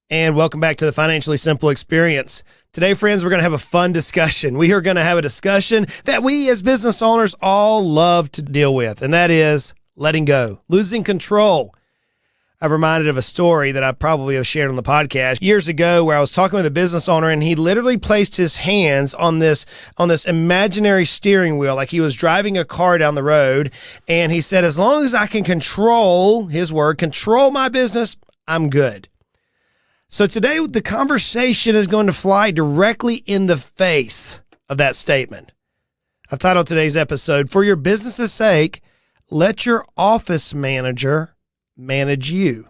And welcome back to the Financially Simple Experience. Today, friends, we're going to have a fun discussion. We are going to have a discussion that we as business owners all love to deal with, and that is letting go, losing control. I'm reminded of a story that I probably have shared on the podcast years ago where I was talking with a business owner and he literally placed his hands on this imaginary steering wheel like he was driving a car down the road. And he said, as long as I can control, his word, control my business, I'm good. So today, the conversation is going to fly directly in the face of that statement. I've titled today's episode, For Your Business's Sake, Let Your Office Manager Manage You.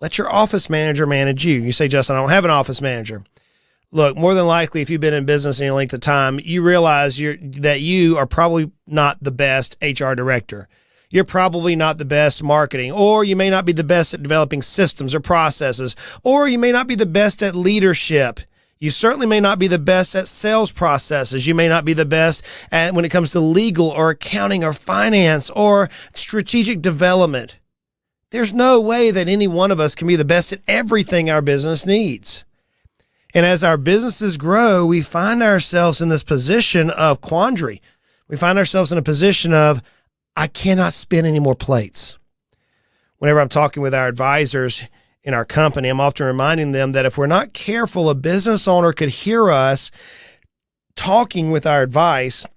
Let your office manager manage you. You say, Justin, I don't have an office manager. Look, more than likely, if you've been in business any length of time, you realize that you are probably not the best HR director. You're probably not the best marketing, or you may not be the best at developing systems or processes, or you may not be the best at leadership. You certainly may not be the best at sales processes. You may not be the best at when it comes to legal or accounting or finance or strategic development. There's no way that any one of us can be the best at everything our business needs. And as our businesses grow, we find ourselves in this position of quandary. We find ourselves in a position of, I cannot spin any more plates. Whenever I'm talking with our advisors in our company, I'm often reminding them that if we're not careful, a business owner could hear us talking with our advice,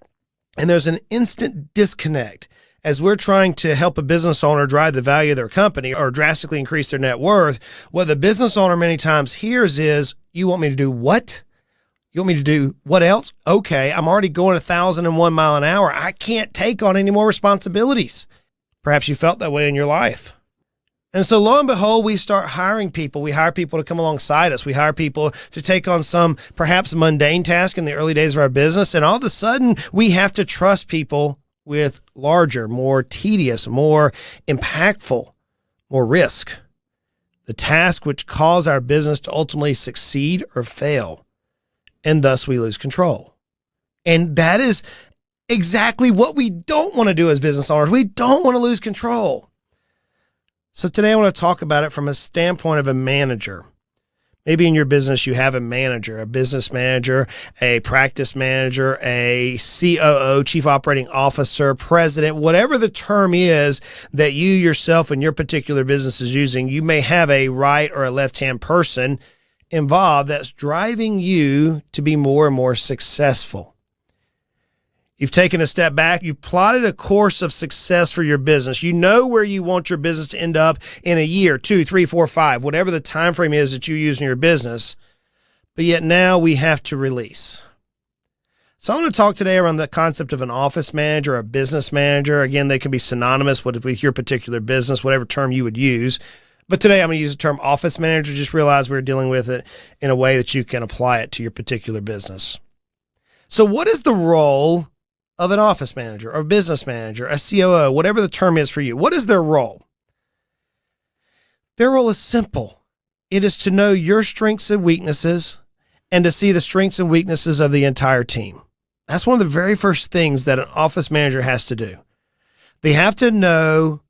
and there's an instant disconnect as we're trying to help a business owner drive the value of their company or drastically increase their net worth. What the business owner many times hears is, you want me to do what? You want me to do what else? Okay, I'm already going 1,001 miles an hour. I can't take on any more responsibilities. Perhaps you felt that way in your life. And so lo and behold, we start hiring people. We hire people to come alongside us. We hire people to take on some perhaps mundane task in the early days of our business. And all of a sudden, we have to trust people with larger, more tedious, more impactful, more risk. The task which cause our business to ultimately succeed or fail. And thus we lose control. And that is exactly what we don't want to do as business owners. We don't want to lose control. So today I want to talk about it from a standpoint of a manager. Maybe in your business you have a manager, a business manager, a practice manager, a COO, chief operating officer, president, whatever the term is that you yourself and your particular business is using. You may have a right or a left-hand person involved that's driving you to be more and more successful. You've taken a step back. You've plotted a course of success for your business. You know where you want your business to end up in a year, 2, 3, 4, 5, whatever the time frame is that you use in your business. But yet now we have to release. So I want to talk today around the concept of an office manager, a business manager. Again, they can be synonymous with your particular business, whatever term you would use. But today I'm going to use the term office manager. Just realize we're dealing with it in a way that you can apply it to your particular business. So what is the role of an office manager or a business manager, a COO, whatever the term is for you? What is their role? Their role is simple. It is to know your strengths and weaknesses and to see the strengths and weaknesses of the entire team. That's one of the very first things that an office manager has to do. They have to know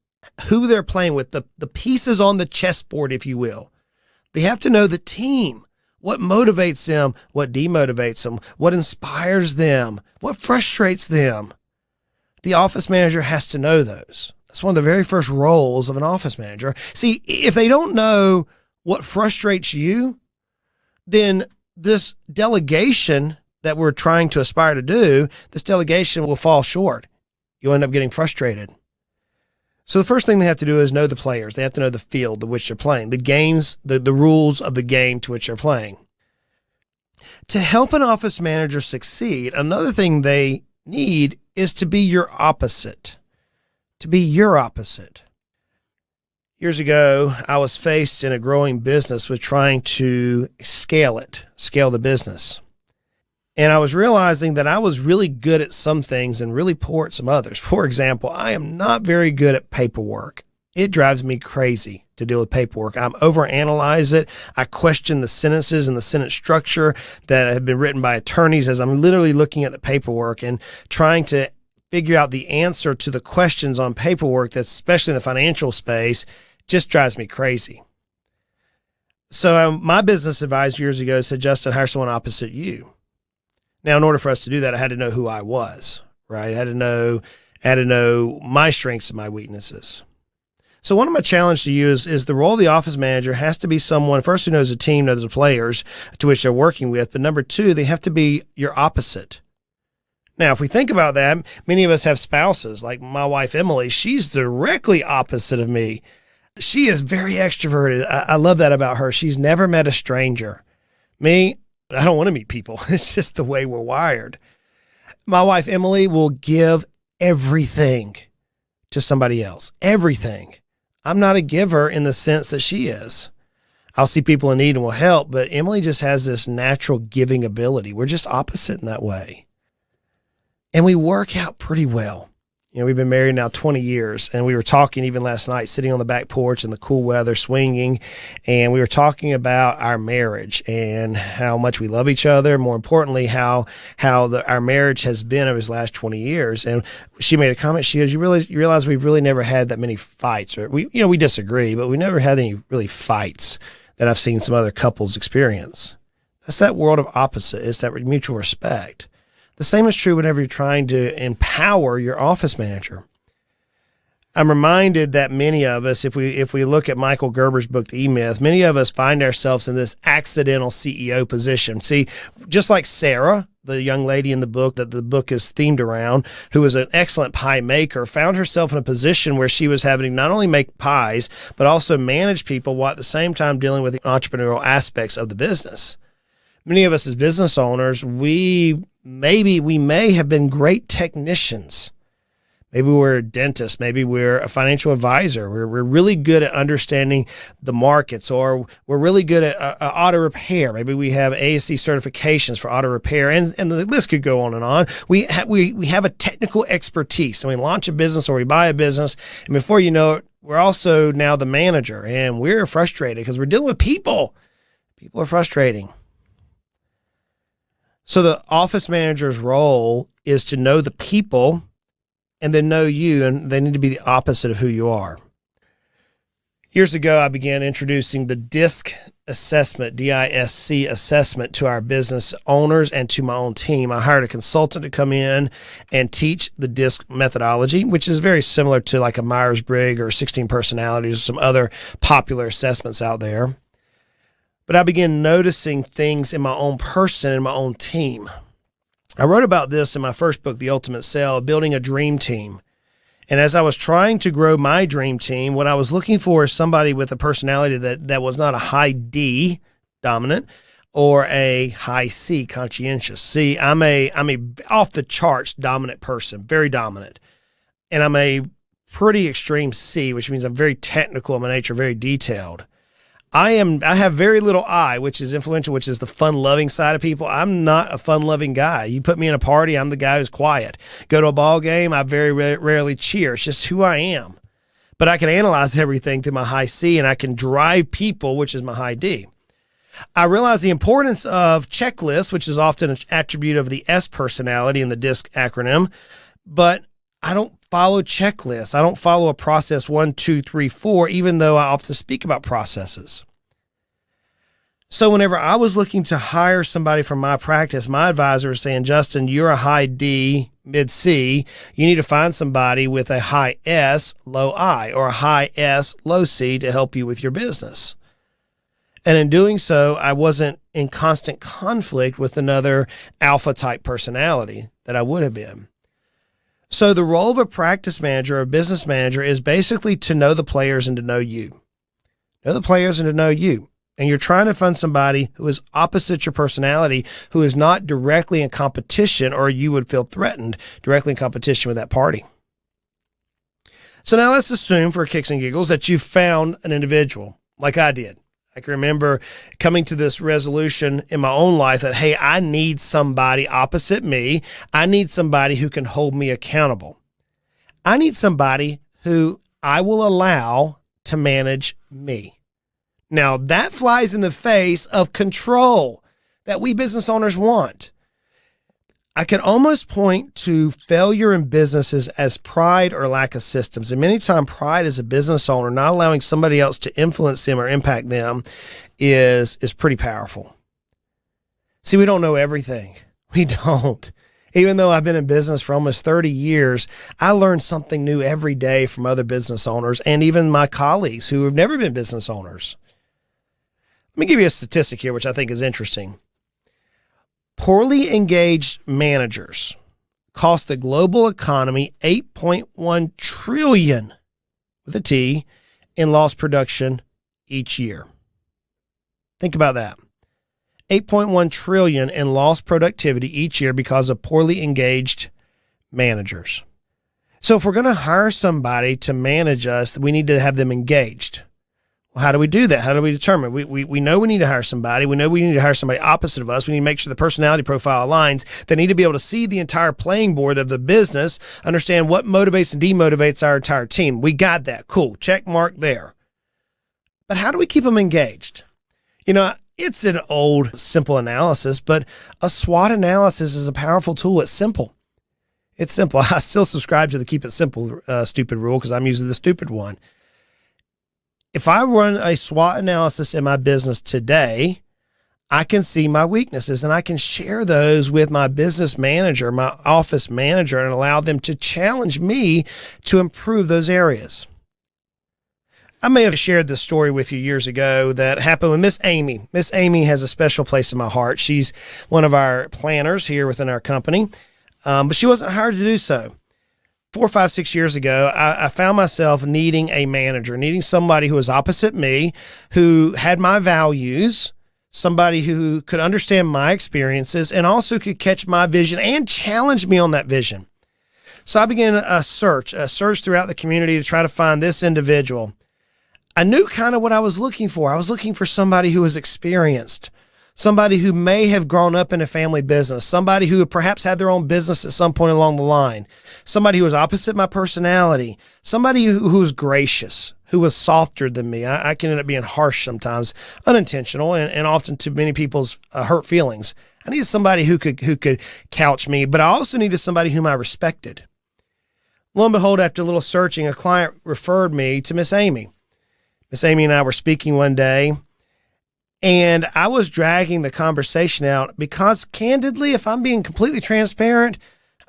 who they're playing with, the pieces on the chessboard, if you will. They have to know the team, what motivates them, what demotivates them, what inspires them, what frustrates them. The office manager has to know those. That's one of the very first roles of an office manager. See, if they don't know what frustrates you, then this delegation that we're trying to aspire to do, this delegation will fall short. You'll end up getting frustrated. So the first thing they have to do is know the players. They have to know the field to which they're playing, the games, the rules of the game to which they're playing. To help an office manager succeed, another thing they need is to be your opposite. To be your opposite. Years ago, I was faced in a growing business with trying to scale the business. And I was realizing that I was really good at some things and really poor at some others. For example, I am not very good at paperwork. It drives me crazy to deal with paperwork. I'm overanalyze it. I question the sentences and the sentence structure that have been written by attorneys as I'm literally looking at the paperwork and trying to figure out the answer to the questions on paperwork that's especially in the financial space just drives me crazy. So my business advisor years ago said, Justin, hire someone opposite you. Now, in order for us to do that, I had to know who I was, right? I had to know my strengths and my weaknesses. So one of my challenges to you is the role of the office manager has to be someone, first, who knows the team, knows the players to which they're working with, but number two, they have to be your opposite. Now, if we think about that, many of us have spouses, like my wife, Emily. She's directly opposite of me. She is very extroverted. I love that about her. She's never met a stranger. Me, I don't want to meet people. It's just the way we're wired. My wife, Emily, will give everything to somebody else. Everything. I'm not a giver in the sense that she is. I'll see people in need and will help, but Emily just has this natural giving ability. We're just opposite in that way. And we work out pretty well. You know, we've been married now 20 years, and we were talking even last night, sitting on the back porch in the cool weather, swinging, and we were talking about our marriage and how much we love each other. More importantly, how our marriage has been over these last 20 years. And she made a comment. She goes, you realize we've really never had that many fights, or we disagree, but we never had any really fights that I've seen some other couples experience. That's that world of opposite. It's that mutual respect. The same is true whenever you're trying to empower your office manager. I'm reminded that many of us, if we look at Michael Gerber's book, The E-Myth, many of us find ourselves in this accidental CEO position. See, just like Sarah, the young lady in the book that the book is themed around, who was an excellent pie maker, found herself in a position where she was having to not only make pies, but also manage people while at the same time dealing with the entrepreneurial aspects of the business. Many of us as business owners, we may have been great technicians. Maybe we're a dentist. Maybe we're a financial advisor. We're really good at understanding the markets, or we're really good at auto repair. Maybe we have ASC certifications for auto repair, and the list could go on and on. We have a technical expertise, and we launch a business or we buy a business, and before you know it, we're also now the manager, and we're frustrated because we're dealing with people. People are frustrating. So the office manager's role is to know the people and then know you, and they need to be the opposite of who you are. Years ago, I began introducing the DISC assessment, D-I-S-C assessment, to our business owners and to my own team. I hired a consultant to come in and teach the DISC methodology, which is very similar to like a Myers-Briggs or 16 personalities or some other popular assessments out there. But I began noticing things in my own person and my own team. I wrote about this in my first book, The Ultimate Sale, building a dream team. And as I was trying to grow my dream team, what I was looking for is somebody with a personality that was not a high D, dominant, or a high C, conscientious. See, I'm a off the charts dominant person, very dominant. And I'm a pretty extreme C, which means I'm very technical in my nature, very detailed. I have very little I, which is influential, which is the fun-loving side of people. I'm not a fun-loving guy. You put me in a party, I'm the guy who's quiet. Go to a ball game, I very rarely cheer. It's just who I am. But I can analyze everything through my high C, and I can drive people, which is my high D. I realize the importance of checklists, which is often an attribute of the S personality in the DISC acronym, but I don't follow checklists. I don't follow a process 1, 2, 3, 4, even though I often speak about processes. So whenever I was looking to hire somebody from my practice, my advisor was saying, Justin, you're a high D, mid C. You need to find somebody with a high S, low I, or a high S, low C to help you with your business. And in doing so, I wasn't in constant conflict with another alpha type personality that I would have been. So the role of a practice manager or a business manager is basically to know the players and to know you. Know the players and to know you. And you're trying to find somebody who is opposite your personality, who is not directly in competition, or you would feel threatened directly in competition with that party. So now let's assume, for kicks and giggles, that you found an individual like I did. I can remember coming to this resolution in my own life that, hey, I need somebody opposite me. I need somebody who can hold me accountable. I need somebody who I will allow to manage me. Now, that flies in the face of control that we business owners want. I can almost point to failure in businesses as pride or lack of systems. And many times pride as a business owner, not allowing somebody else to influence them or impact them is pretty powerful. See, we don't know everything. We don't. Even though I've been in business for almost 30 years, I learn something new every day from other business owners and even my colleagues who have never been business owners. Let me give you a statistic here, which I think is interesting. Poorly engaged managers cost the global economy $8.1 trillion with a T in lost production each year. Think about that. $8.1 trillion in lost productivity each year because of poorly engaged managers. So if we're going to hire somebody to manage us, we need to have them engaged. Well, how do we do that? How do we determine? We know we need to hire somebody. We know we need to hire somebody opposite of us. We need to make sure the personality profile aligns. They need to be able to see the entire playing board of the business, understand what motivates and demotivates our entire team. We got that. Cool. Check mark there. But how do we keep them engaged? It's an old, simple analysis, but a SWOT analysis is a powerful tool. It's simple. It's simple. I still subscribe to the keep it simple stupid rule because I'm using the stupid one. If I run a SWOT analysis in my business today, I can see my weaknesses and I can share those with my business manager, my office manager, and allow them to challenge me to improve those areas. I may have shared this story with you years ago that happened with Miss Amy. Miss Amy has a special place in my heart. She's one of our planners here within our company, but she wasn't hired to do so. 4, 5, 6 years ago, I found myself needing a manager, needing somebody who was opposite me, who had my values, somebody who could understand my experiences and also could catch my vision and challenge me on that vision. So I began a search throughout the community to try to find this individual. I knew kind of what I was looking for. I was looking for somebody who was experienced, somebody who may have grown up in a family business, somebody who perhaps had their own business at some point along the line, somebody who was opposite my personality, somebody who was gracious, who was softer than me. I can end up being harsh sometimes, unintentional, and often to many people's hurt feelings. I needed somebody who could couch me, but I also needed somebody whom I respected. Lo and behold, after a little searching, a client referred me to Miss Amy. Miss Amy and I were speaking one day, and I was dragging the conversation out because, candidly, if I'm being completely transparent,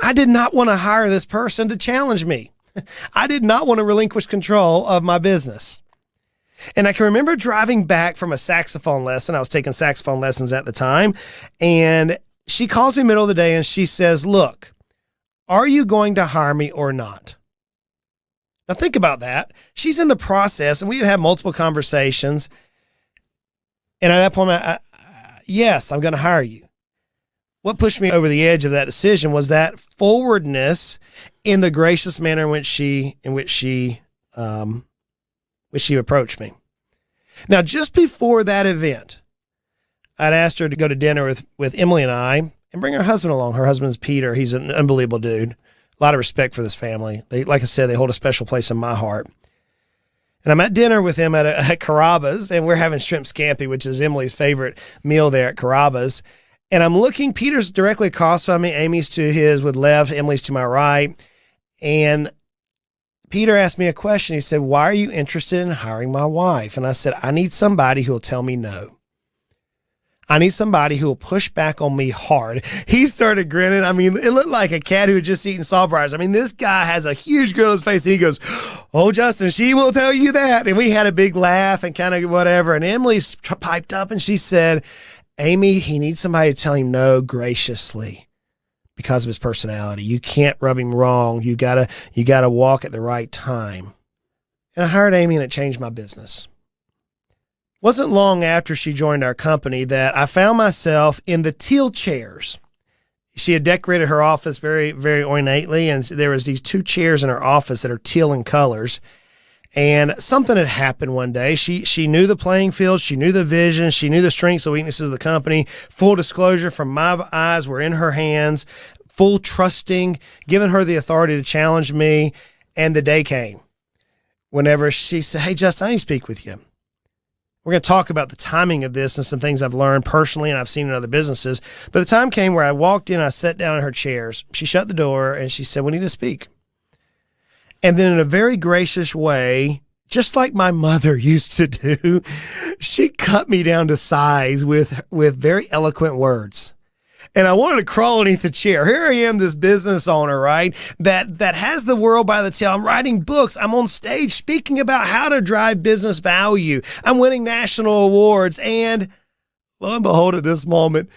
I did not want to hire this person to challenge me. I did not want to relinquish control of my business. And I can remember driving back from a saxophone lesson. I was taking saxophone lessons at the time, and she calls me middle of the day and she says, "Look, are you going to hire me or not?" Now think about that. She's in the process, and we had multiple conversations. And at that point, yes, I'm going to hire you. What pushed me over the edge of that decision was that forwardness in the gracious manner in which she approached me. Now, just before that event, I'd asked her to go to dinner with Emily and I and bring her husband along. Her husband's Peter. He's an unbelievable dude. A lot of respect for this family. Like I said, they hold a special place in my heart. And I'm at dinner with him at Carrabba's, and we're having shrimp scampi, which is Emily's favorite meal there at Carrabba's. And I'm looking, Peter's directly across from me, Amy's to his with left, Emily's to my right. And Peter asked me a question. He said, "Why are you interested in hiring my wife?" And I said, "I need somebody who will tell me no. I need somebody who will push back on me hard." He started grinning. I mean, it looked like a cat who had just eaten Sawbriars. I mean, this guy has a huge grin on his face, and he goes, "Oh, Justin, she will tell you that." And we had a big laugh and kind of whatever. And Emily piped up and she said, "Amy, he needs somebody to tell him no graciously because of his personality. You can't rub him wrong. You gotta walk at the right time." And I hired Amy, and it changed my business. Wasn't long after she joined our company that I found myself in the teal chairs. She had decorated her office very, very ornately, and there was these 2 chairs in her office that are teal in colors. And something had happened one day. She knew the playing field. She knew the vision. She knew the strengths and weaknesses of the company. Full disclosure, from my eyes were in her hands, full trusting, giving her the authority to challenge me. And the day came whenever she said, "Hey, Justin, I need to speak with you." We're going to talk about the timing of this and some things I've learned personally and I've seen in other businesses. But the time came where I walked in, I sat down in her chairs. She shut the door and she said, "We need to speak." And then in a very gracious way, just like my mother used to do, she cut me down to size with very eloquent words. And I wanted to crawl underneath the chair. Here I am, this business owner, right? That has the world by the tail. I'm writing books. I'm on stage speaking about how to drive business value. I'm winning national awards. And lo and behold, at this moment,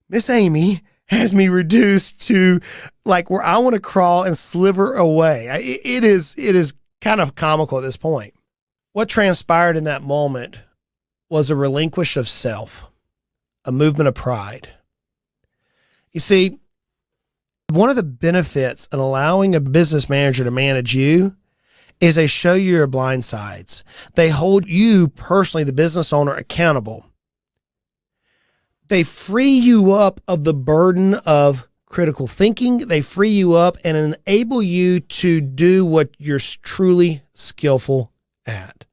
Miss Amy has me reduced to like where I want to crawl and sliver away. It is kind of comical at this point. What transpired in that moment was a relinquish of self, a movement of pride. You see, one of the benefits in allowing a business manager to manage you is they show you your blind sides. They hold you personally, the business owner, accountable. They free you up of the burden of critical thinking. They free you up and enable you to do what you're truly skillful at.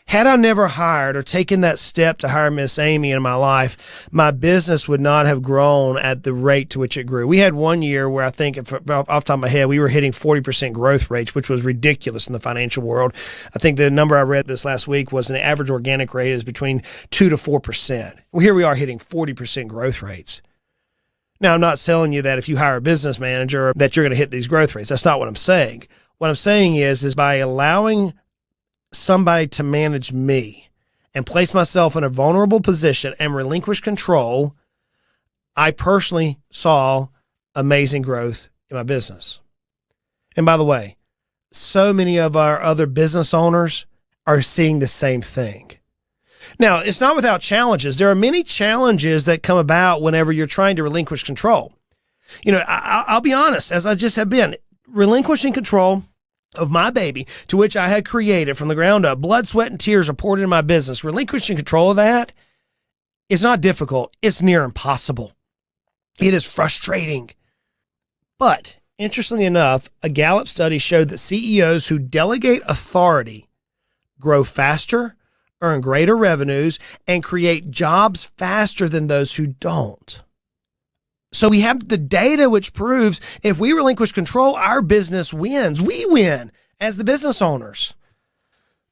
Had I never hired or taken that step to hire Miss Amy in my life, my business would not have grown at the rate to which it grew. We had one year where I think, off the top of my head, we were hitting 40% growth rates, which was ridiculous in the financial world. I think the number I read this last week was an average organic rate is between 2 to 4%. Well, here we are hitting 40% growth rates. Now, I'm not telling you that if you hire a business manager that you're going to hit these growth rates. That's not what I'm saying. What I'm saying is by allowing somebody to manage me and place myself in a vulnerable position and relinquish control, I personally saw amazing growth in my business. And by the way, so many of our other business owners are seeing the same thing. Now, it's not without challenges. There are many challenges that come about whenever you're trying to relinquish control. You know, I'll be honest, as I just have been, relinquishing control of my baby, to which I had created from the ground up, blood, sweat, and tears are poured into my business. Relinquishing control of that is not difficult. It's near impossible. It is frustrating. But interestingly enough, a Gallup study showed that CEOs who delegate authority grow faster, earn greater revenues, and create jobs faster than those who don't. So we have the data which proves if we relinquish control, our business wins. We win as the business owners.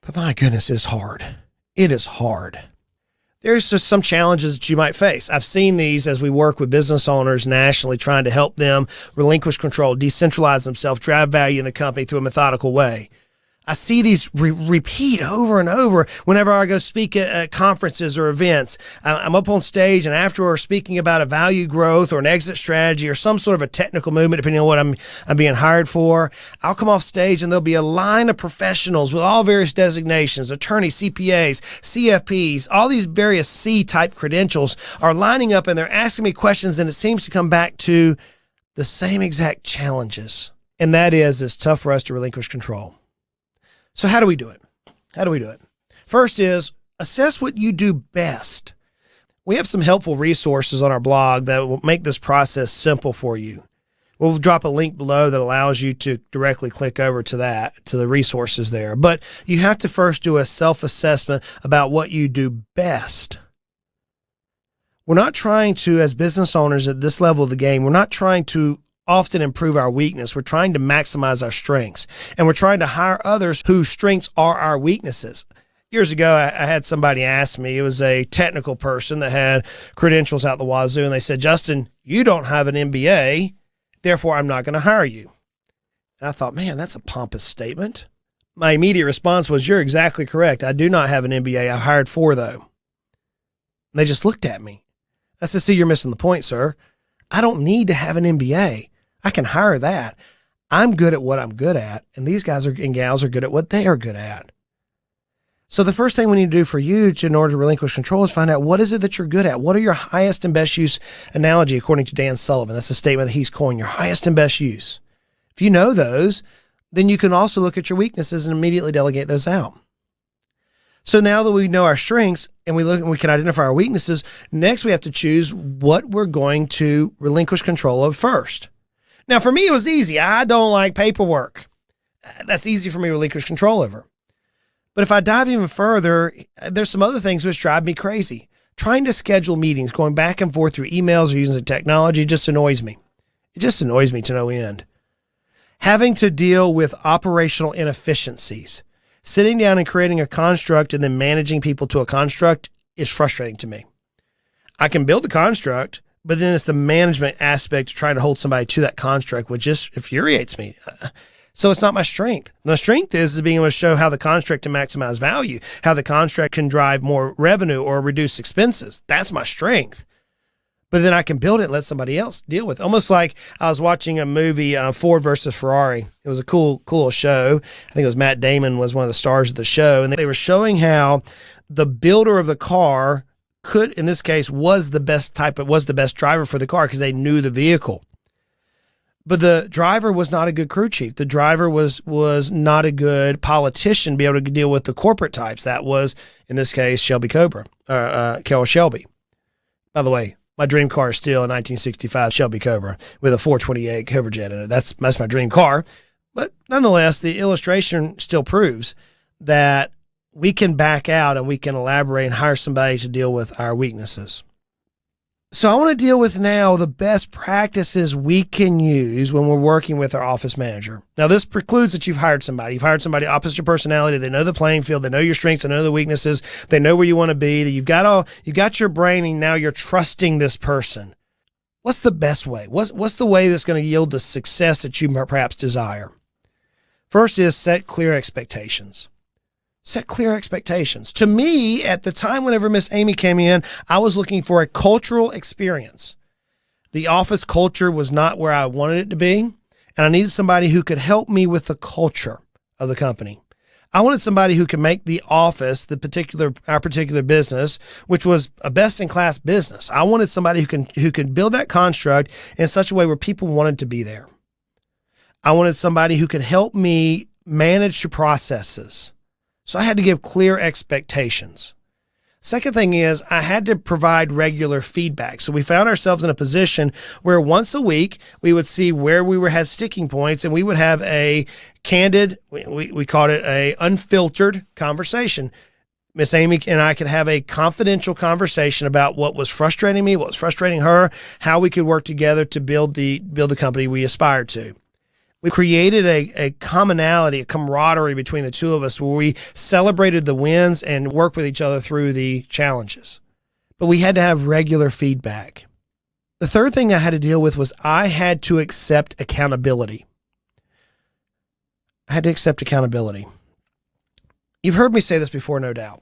But my goodness, it is hard. It is hard. There's just some challenges that you might face. I've seen these as we work with business owners nationally, trying to help them relinquish control, decentralize themselves, drive value in the company through a methodical way. I see these repeat over and over whenever I go speak at conferences or events. I'm up on stage and afterwards speaking about a value growth or an exit strategy or some sort of a technical movement, depending on what I'm being hired for. I'll come off stage and there'll be a line of professionals with all various designations, attorneys, CPAs, CFPs, all these various C-type credentials are lining up and they're asking me questions, and it seems to come back to the same exact challenges. And that is, it's tough for us to relinquish control. So how do we do it? First is assess what you do best. We have some helpful resources on our blog that will make this process simple for you. We'll drop a link below that allows you to directly click over to the resources there. But you have to first do a self-assessment about what you do best. We're not trying to, as business owners at this level of the game, we're not trying to often improve our weakness. We're trying to maximize our strengths, and we're trying to hire others whose strengths are our weaknesses. Years ago, I had somebody ask me, it was a technical person that had credentials out the wazoo, and they said, "Justin, you don't have an MBA, therefore I'm not going to hire you." And I thought, man, that's a pompous statement. My immediate response was, "You're exactly correct. I do not have an MBA. I hired 4, though." And they just looked at me. I said, "See, you're missing the point, sir. I don't need to have an MBA. I can hire that. I'm good at what I'm good at, and these guys and gals are good at what they are good at." So the first thing we need to do for you in order to relinquish control is find out what is it that you're good at. What are your highest and best use analogy, according to Dan Sullivan? That's a statement that he's coined, your highest and best use. If you know those, then you can also look at your weaknesses and immediately delegate those out. So now that we know our strengths and we can identify our weaknesses, next we have to choose what we're going to relinquish control of first. Now, for me, it was easy. I don't like paperwork. That's easy for me to relinquish control over. But if I dive even further, there's some other things which drive me crazy. Trying to schedule meetings, going back and forth through emails or using technology just annoys me. It just annoys me to no end. Having to deal with operational inefficiencies, sitting down and creating a construct and then managing people to a construct is frustrating to me. I can build the construct, but then it's the management aspect of trying to hold somebody to that construct, which just infuriates me. So it's not my strength. My strength is being able to show how the construct can maximize value, how the construct can drive more revenue or reduce expenses. That's my strength. But then I can build it and let somebody else deal with it. Almost like I was watching a movie, Ford versus Ferrari. It was a cool show. I think it was Matt Damon was one of the stars of the show. And they were showing how the builder of the car could, in this case, was the best driver for the car because they knew the vehicle. But the driver was not a good crew chief. The driver was not a good politician to be able to deal with the corporate types. That was, in this case, Carroll Shelby. By the way, my dream car is still a 1965 Shelby Cobra with a 428 Cobra jet in it. That's my dream car. But nonetheless, the illustration still proves that we can back out and we can elaborate and hire somebody to deal with our weaknesses. So I want to deal with now the best practices we can use when we're working with our office manager. Now, this precludes that you've hired somebody. You've hired somebody opposite your personality. They know the playing field. They know your strengths. They know the weaknesses. They know where you want to be. You've got your brain, and now you're trusting this person. What's the best way? What's the way that's going to yield the success that you perhaps desire? First is set clear expectations. Set clear expectations. To me, at the time whenever Miss Amy came in, I was looking for a cultural experience. The office culture was not where I wanted it to be, and I needed somebody who could help me with the culture of the company. I wanted somebody who could make the office, our particular business, which was a best-in-class business. I wanted somebody who could build that construct in such a way where people wanted to be there. I wanted somebody who could help me manage the processes. So I had to give clear expectations. Second thing is I had to provide regular feedback. So we found ourselves in a position where once a week we would see where we had sticking points, and we would have a candid, we called it a unfiltered conversation. Miss Amy and I could have a confidential conversation about what was frustrating me, what was frustrating her, how we could work together to build the company we aspired to. We created a commonality, a camaraderie between the two of us where we celebrated the wins and worked with each other through the challenges. But we had to have regular feedback. The third thing I had to deal with was I had to accept accountability. I had to accept accountability. You've heard me say this before, no doubt.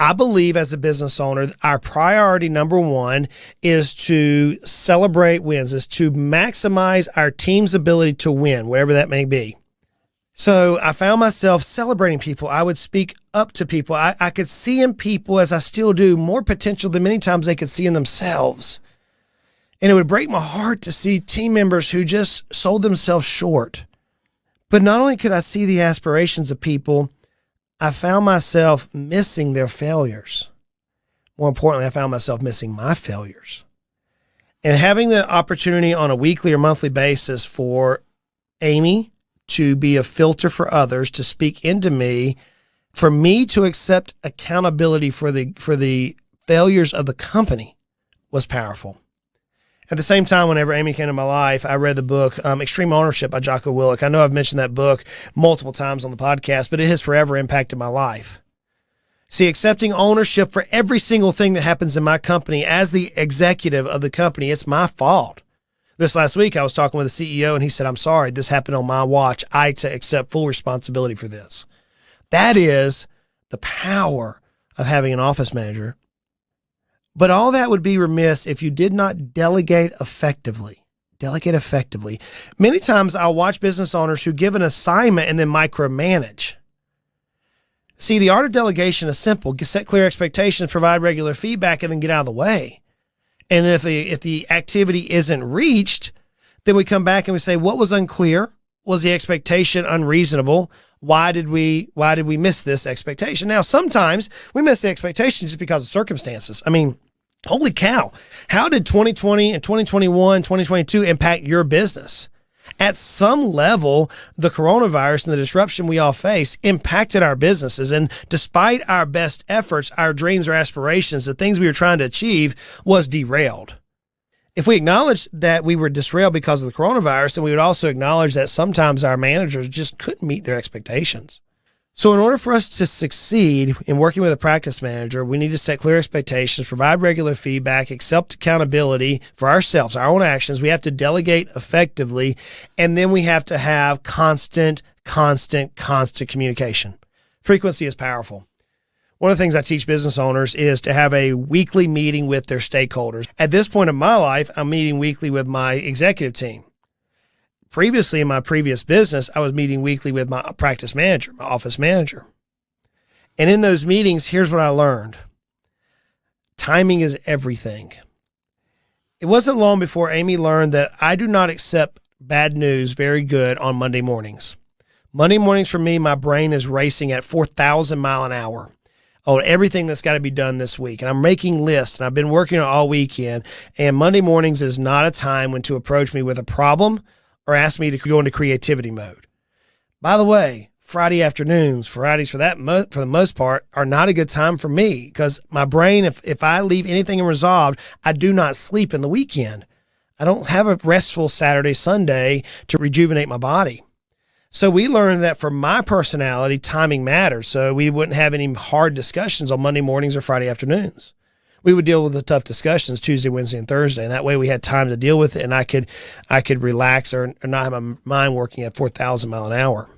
I believe as a business owner, our priority number one is to celebrate wins, is to maximize our team's ability to win, whatever that may be. So I found myself celebrating people. I would speak up to people. I could see in people, as I still do, more potential than many times they could see in themselves. And it would break my heart to see team members who just sold themselves short. But not only could I see the aspirations of people, I found myself missing their failures. More importantly, I found myself missing my failures. And having the opportunity on a weekly or monthly basis for Amy to be a filter for others, to speak into me, for me to accept accountability for the failures of the company was powerful. At the same time, whenever Amy came to my life, I read the book Extreme Ownership by Jocko Willink. I know I've mentioned that book multiple times on the podcast, but it has forever impacted my life. See, accepting ownership for every single thing that happens in my company as the executive of the company, it's my fault. This last week, I was talking with the CEO, and he said, "I'm sorry, this happened on my watch. I accept full responsibility for this." That is the power of having an office manager. But all that would be remiss if you did not delegate effectively. Delegate effectively. Many times I'll watch business owners who give an assignment and then micromanage. See, the art of delegation is simple. Set clear expectations, provide regular feedback, and then get out of the way. And if the activity isn't reached, then we come back and we say, what was unclear? Was the expectation unreasonable? Why did we miss this expectation? Now, sometimes we miss the expectation just because of circumstances. I mean, holy cow. How did 2020 and 2021, 2022 impact your business? At some level, the coronavirus and the disruption we all face impacted our businesses. And despite our best efforts, our dreams or aspirations, the things we were trying to achieve was derailed. If we acknowledge that we were derailed because of the coronavirus, then we would also acknowledge that sometimes our managers just couldn't meet their expectations. So in order for us to succeed in working with a practice manager, we need to set clear expectations, provide regular feedback, accept accountability for ourselves, our own actions. We have to delegate effectively, and then we have to have constant communication. Frequency is powerful. One of the things I teach business owners is to have a weekly meeting with their stakeholders. At this point in my life, I'm meeting weekly with my executive team. Previously, in my previous business, I was meeting weekly with my practice manager, my office manager. And in those meetings, here's what I learned. Timing is everything. It wasn't long before Amy learned that I do not accept bad news very good on Monday mornings. Monday mornings for me, my brain is racing at 4,000 miles an hour on everything that's got to be done this week. And I'm making lists, and I've been working on it all weekend. And Monday mornings is not a time when to approach me with a problem or ask me to go into creativity mode. By the way, Fridays for the most part, are not a good time for me because my brain, if I leave anything unresolved, I do not sleep in the weekend. I don't have a restful Saturday, Sunday to rejuvenate my body. So we learned that for my personality, timing matters. So we wouldn't have any hard discussions on Monday mornings or Friday afternoons. We would deal with the tough discussions Tuesday, Wednesday, and Thursday. And that way we had time to deal with it, and I could relax or not have my mind working at 4,000 miles an hour.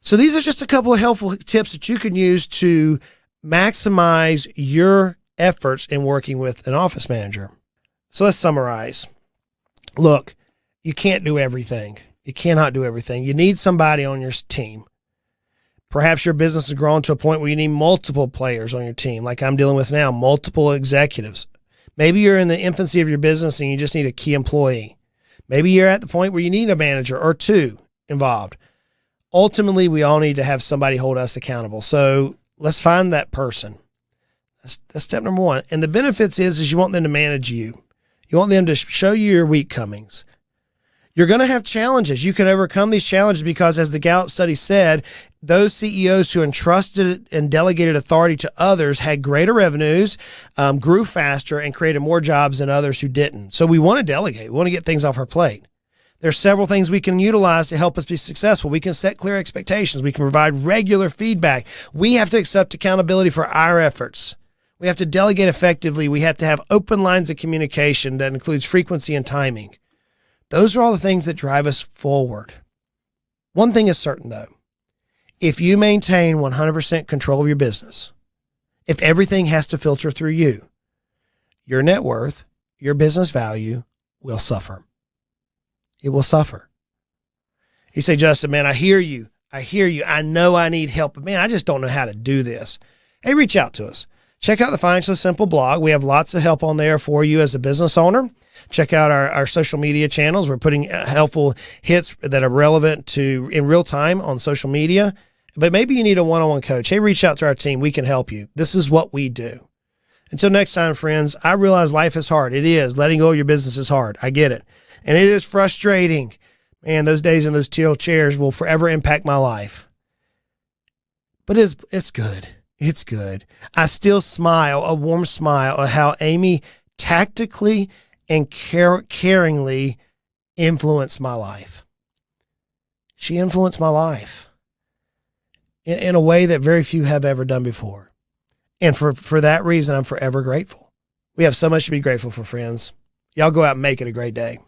So these are just a couple of helpful tips that you can use to maximize your efforts in working with an office manager. So let's summarize. Look, you can't do everything. You cannot do everything. You need somebody on your team. Perhaps your business has grown to a point where you need multiple players on your team, like I'm dealing with now, multiple executives. Maybe you're in the infancy of your business and you just need a key employee. Maybe you're at the point where you need a manager or two involved. Ultimately, we all need to have somebody hold us accountable. So let's find that person. That's step number one. And the benefits is you want them to manage you. You want them to show you your weak comings. You're going to have challenges. You can overcome these challenges because, as the Gallup study said, those CEOs who entrusted and delegated authority to others had greater revenues, grew faster, and created more jobs than others who didn't. So we want to delegate. We want to get things off our plate. There's several things we can utilize to help us be successful. We can set clear expectations. We can provide regular feedback. We have to accept accountability for our efforts. We have to delegate effectively. We have to have open lines of communication that includes frequency and timing. Those are all the things that drive us forward. One thing is certain, though. If you maintain 100% control of your business, if everything has to filter through you, your net worth, your business value will suffer. It will suffer. You say, Justin, man, I hear you. I know I need help, but man, I just don't know how to do this. Hey, reach out to us. Check out the Financially Simple blog. We have lots of help on there for you as a business owner. Check out our social media channels. We're putting helpful hits that are relevant to in real time on social media. But maybe you need a one-on-one coach. Hey, reach out to our team. We can help you. This is what we do. Until next time, friends, I realize life is hard. It is. Letting go of your business is hard. I get it. And it is frustrating. Man, those days in those teal chairs will forever impact my life. But it's good. It's good. I still smile, a warm smile, at how Amy tactically and caringly influenced my life. She influenced my life in a way that very few have ever done before. And for that reason, I'm forever grateful. We have so much to be grateful for, friends. Y'all go out and make it a great day.